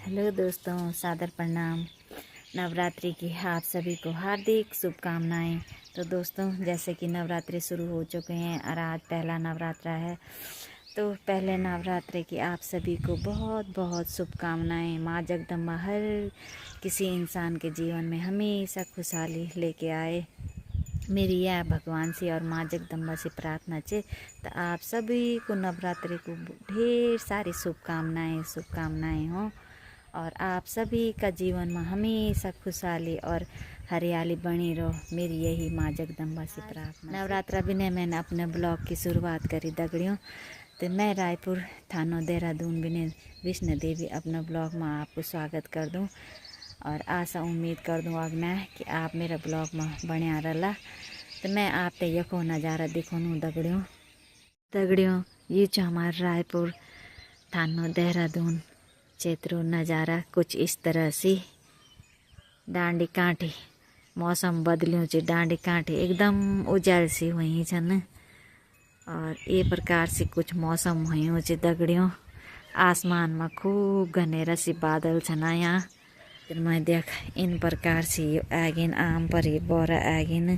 Hello दोस्तों, सादर प्रणाम। नवरात्रि की आप सभी को हार्दिक शुभकामनाएं। तो दोस्तों, जैसे कि नवरात्रि शुरू हो चुके हैं और आज पहला नवरात्रा है, तो पहले नवरात्रि की आप सभी को बहुत बहुत शुभकामनाएं। माँ जगदम्बा हर किसी इंसान के जीवन में हमेशा खुशहाली लेके आए। मेरी यह भगवान से और माँ जगदम्बा से प्रार्थना है। तो आप सभी को नवरात्रि को ढेर सारी शुभकामनाएं हों और आप सभी का जीवन में हमेशा खुशहाली और हरियाली बनी रहो। मेरी यही माँ जगदम्बा से प्रार्थना। नवरात्रा भी ने मैंने अपने ब्लॉग की शुरुआत करी दगड़ियों। तो मैं रायपुर थानो देहरादून बिने विष्णु देवी अपना ब्लॉग में आपको स्वागत कर दूं और आशा उम्मीद कर दूं अगना कि आप मेरा ब्लॉग में बढ़िया रला। तो मैं आप ते यको नज़ारा दिखाऊँ दगड़ियों ये जो हमारा रायपुर थानो देहरादून क्षेत्र नज़ारा कुछ इस तरह से डांडी कांठी मौसम बदलियों चे डांडी कांठी एकदम उजाड़ सी हुई छन और ये प्रकार से कुछ मौसम हुई चे दगड़ियों। आसमान में खूब घनेरा सी बादल छना यहाँ। फिर मैं देख इन प्रकार से आगिन आम पर ही बोरा आगिन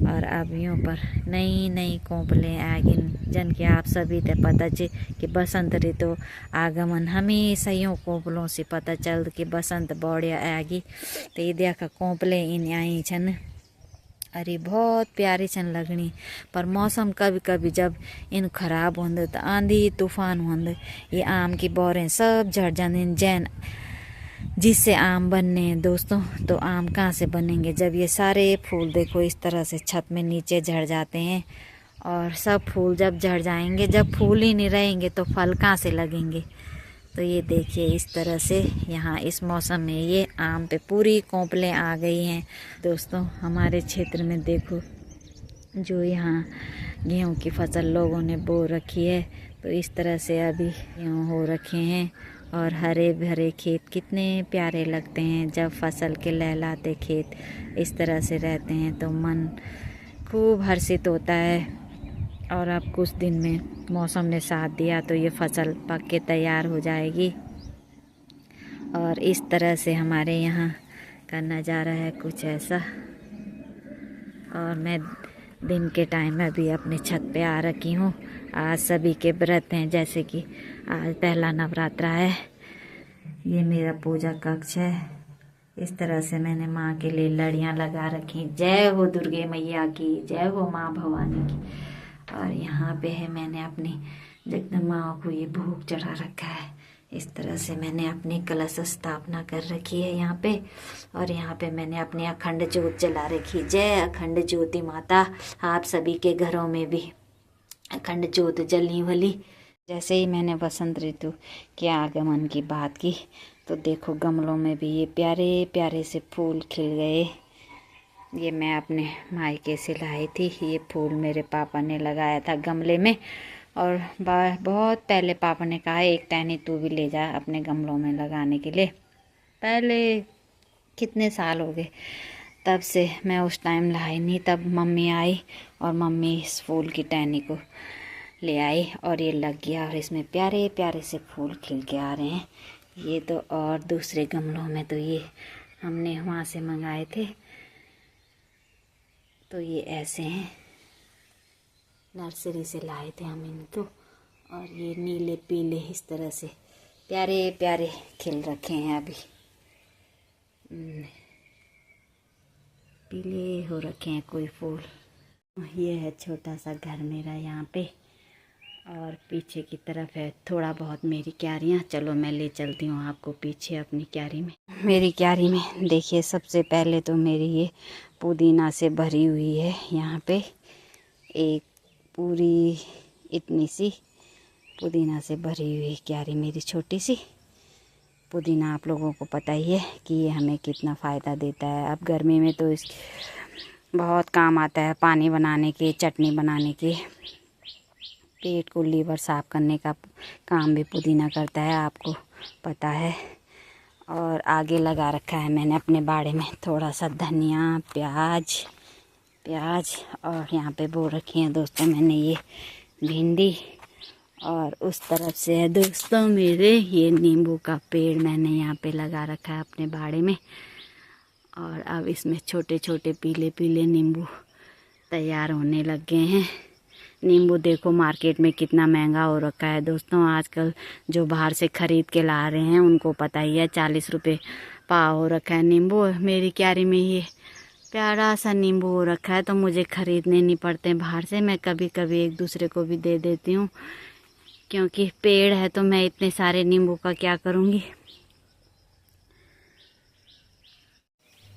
और अब यूँ पर नई नई कोंपलें आगिन जन के आप सभी ते पता चे कि बसंत ऋतु आगमन हमेशा यूँ कोंपलों से पता चल कि बसंत बढ़िया आगी। तो ये देखा कोंपलें इन आई छन। अरे बहुत प्यारी छन लगनी। पर मौसम कभी कभी जब इन खराब होंद तो आंधी तूफान होंद ये आम की बोरें सब झड़ जाने जैन जिससे आम बनने दोस्तों। तो आम कहाँ से बनेंगे जब ये सारे फूल देखो इस तरह से छत में नीचे झड़ जाते हैं और सब फूल जब झड़ जाएंगे, जब फूल ही नहीं रहेंगे तो फल कहाँ से लगेंगे। तो ये देखिए इस तरह से यहाँ इस मौसम में ये आम पे पूरी कोंपलें आ गई हैं दोस्तों। हमारे क्षेत्र में देखो जो यहाँ गेहूँ की फसल लोगों ने बो रखी है तो इस तरह से अभी गेहूँ हो रखे हैं और हरे भरे खेत कितने प्यारे लगते हैं जब फसल के लहलाते खेत इस तरह से रहते हैं तो मन खूब हर्षित होता है। और अब कुछ दिन में मौसम ने साथ दिया तो ये फसल पक के तैयार हो जाएगी और इस तरह से हमारे यहाँ का नज़ारा है कुछ ऐसा। और मैं दिन के टाइम में भी अपने छत पे आ रखी हूँ। आज सभी के व्रत हैं, जैसे कि आज पहला नवरात्रा है। ये मेरा पूजा कक्ष है। इस तरह से मैंने माँ के लिए लड़ियाँ लगा रखी। जय हो दुर्गे मैया की, जय हो माँ भवानी की। और यहाँ पे है मैंने अपनी जगदम्बा को ये भोग चढ़ा रखा है। इस तरह से मैंने अपनी कलश स्थापना कर रखी है यहाँ पे। और यहाँ पे मैंने अपनी अखंड ज्योत जला रखी। जय अखंड ज्योति माता। आप सभी के घरों में भी अखंड ज्योत जलनी वाली। जैसे ही मैंने बसंत ऋतु के आगमन की बात की तो देखो गमलों में भी ये प्यारे प्यारे से फूल खिल गए। ये मैं अपने मायके से लाई थी। ये फूल मेरे पापा ने लगाया था गमले में और बहुत पहले पापा ने कहा एक टहनी तू भी ले जा अपने गमलों में लगाने के लिए। पहले कितने साल हो गए तब से मैं उस टाइम लाई नहीं। तब मम्मी आई और मम्मी इस फूल की टहनी को ले आई और ये लग गया और इसमें प्यारे प्यारे से फूल खिल के आ रहे हैं। ये तो और दूसरे गमलों में तो ये हमने वहाँ से मंगाए थे तो ये ऐसे हैं, नर्सरी से लाए थे हम इनको। और ये नीले पीले इस तरह से प्यारे प्यारे खिल रखे हैं। अभी पीले हो रखे हैं कोई फूल। ये है छोटा सा घर मेरा यहाँ पे और पीछे की तरफ है थोड़ा बहुत मेरी क्यारियाँ। चलो मैं ले चलती हूँ आपको पीछे अपनी क्यारी में। मेरी क्यारी में देखिए सबसे पहले तो मेरी ये पुदीना से भरी हुई है। यहाँ पे एक पूरी इतनी सी पुदीना से भरी हुई क्यारी मेरी छोटी सी। पुदीना आप लोगों को पता ही है कि ये हमें कितना फ़ायदा देता है। अब गर्मी में तो इस बहुत काम आता है, पानी बनाने के, चटनी बनाने के, पेट को लीवर साफ़ करने का काम भी पुदीना करता है, आपको पता है। और आगे लगा रखा है मैंने अपने बाड़े में थोड़ा सा धनिया, प्याज और यहाँ पे बो रखी हैं दोस्तों मैंने ये भिंडी और उस तरफ से है दोस्तों मेरे ये नींबू का पेड़ मैंने यहाँ पे लगा रखा है अपने बाड़े में। और अब इसमें छोटे छोटे पीले पीले नींबू तैयार होने लग गए हैं। नींबू देखो मार्केट में कितना महंगा हो रखा है दोस्तों। आजकल जो बाहर से ख़रीद के ला रहे हैं उनको पता ही है 40 रुपये पाव हो रखा है नींबू। मेरी क्यारी में ये प्यारा सा नींबू हो रखा है तो मुझे ख़रीदने नहीं पड़ते बाहर से। मैं कभी कभी एक दूसरे को भी दे देती हूँ, क्योंकि पेड़ है तो मैं इतने सारे नींबू का क्या करूँगी।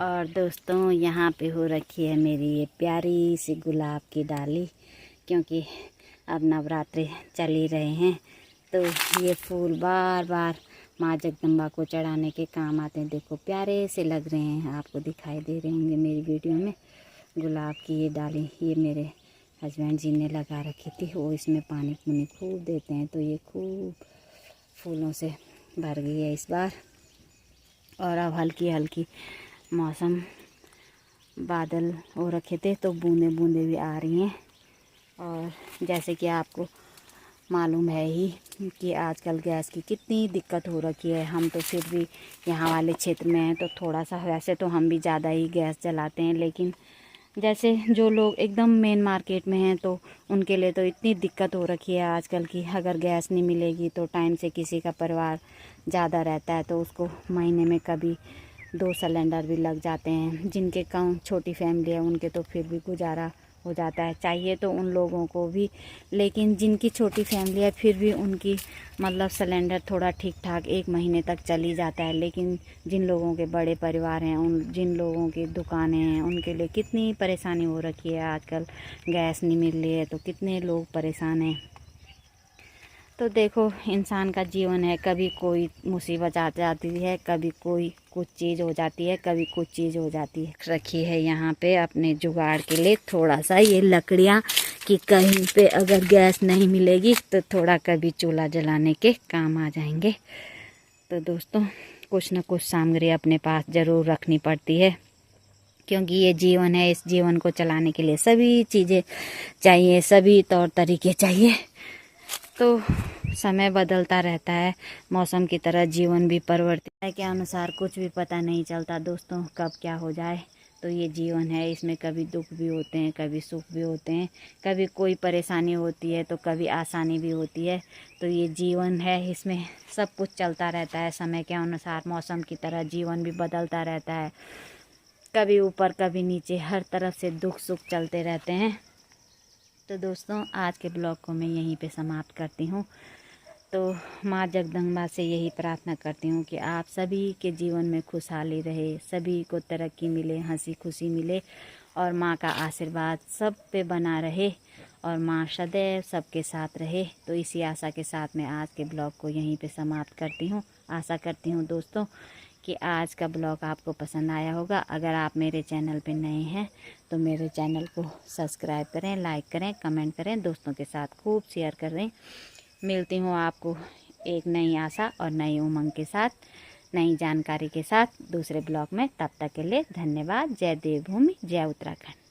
और दोस्तों यहाँ पे हो रखी है मेरी ये प्यारी सी गुलाब की डाली, क्योंकि अब नवरात्रि चल ही रहे हैं तो ये फूल बार बार माँ जगदम्बा को चढ़ाने के काम आते हैं। देखो प्यारे से लग रहे हैं, आपको दिखाई दे रहे होंगे मेरी वीडियो में। गुलाब की ये डाली ये मेरे हस्बैंड जी ने लगा रखी थी। वो इसमें पानी पुनी खूब देते हैं तो ये खूब फूलों से भर गई है इस बार। और अब हल्की हल्की मौसम बादल हो रखे थे तो बूंदे बूंदे भी आ रही हैं। और जैसे कि आपको मालूम है ही कि आजकल गैस की कितनी दिक्कत हो रखी है। हम तो फिर भी यहाँ वाले क्षेत्र में हैं तो थोड़ा सा, वैसे तो हम भी ज़्यादा ही गैस जलाते हैं, लेकिन जैसे जो लोग एकदम मेन मार्केट में हैं तो उनके लिए तो इतनी दिक्कत हो रखी है आजकल की। अगर गैस नहीं मिलेगी तो टाइम से किसी का परिवार ज़्यादा रहता है तो उसको महीने में कभी 2 सिलेंडर भी लग जाते हैं। जिनके कम छोटी फैमिली है उनके तो फिर भी गुजारा हो जाता है, चाहिए तो उन लोगों को भी, लेकिन जिनकी छोटी फैमिली है फिर भी उनकी मतलब सिलेंडर थोड़ा ठीक ठाक 1 महीने तक चल ही जाता है। लेकिन जिन लोगों के बड़े परिवार हैं, उन जिन लोगों की दुकानें हैं, उनके लिए कितनी परेशानी हो रखी है। आजकल गैस नहीं मिल रही है तो कितने लोग परेशान हैं। तो देखो इंसान का जीवन है, कभी कोई मुसीबत आ जाती है, कभी कोई कुछ चीज़ हो जाती है, कभी कुछ चीज़ हो जाती है। रखी है यहाँ पे अपने जुगाड़ के लिए थोड़ा सा ये लकड़ियाँ, कि कहीं पे अगर गैस नहीं मिलेगी तो थोड़ा कभी चूल्हा जलाने के काम आ जाएंगे। तो दोस्तों कुछ न कुछ सामग्री अपने पास ज़रूर रखनी पड़ती है, क्योंकि ये जीवन है। इस जीवन को चलाने के लिए सभी चीज़ें चाहिए, सभी तौर तरीके चाहिए। तो समय बदलता रहता है, मौसम की तरह जीवन भी परिवर्तित के अनुसार कुछ भी पता नहीं चलता दोस्तों कब क्या हो जाए। तो ये जीवन है, इसमें कभी दुख भी होते हैं, कभी सुख भी होते हैं, कभी कोई परेशानी होती है तो कभी आसानी भी होती है। तो ये जीवन है, इसमें सब कुछ चलता रहता है समय के अनुसार। मौसम की तरह जीवन भी बदलता रहता है, कभी ऊपर कभी नीचे, हर तरफ से दुख सुख चलते रहते हैं। तो दोस्तों आज के ब्लॉग को मैं यहीं पे समाप्त करती हूँ। तो माँ जगदम्बा से यही प्रार्थना करती हूँ कि आप सभी के जीवन में खुशहाली रहे, सभी को तरक्की मिले, हंसी खुशी मिले, और माँ का आशीर्वाद सब पे बना रहे, और माँ सदैव सबके साथ रहे। तो इसी आशा के साथ मैं आज के ब्लॉग को यहीं पे समाप्त करती हूँ। आशा करती हूँ दोस्तों कि आज का ब्लॉग आपको पसंद आया होगा। अगर आप मेरे चैनल पे नए हैं तो मेरे चैनल को सब्सक्राइब करें, लाइक करें, कमेंट करें, दोस्तों के साथ खूब शेयर करें। मिलती हूँ आपको एक नई आशा और नई उमंग के साथ, नई जानकारी के साथ दूसरे ब्लॉग में। तब तक के लिए धन्यवाद। जय देवभूमि, जय उत्तराखंड।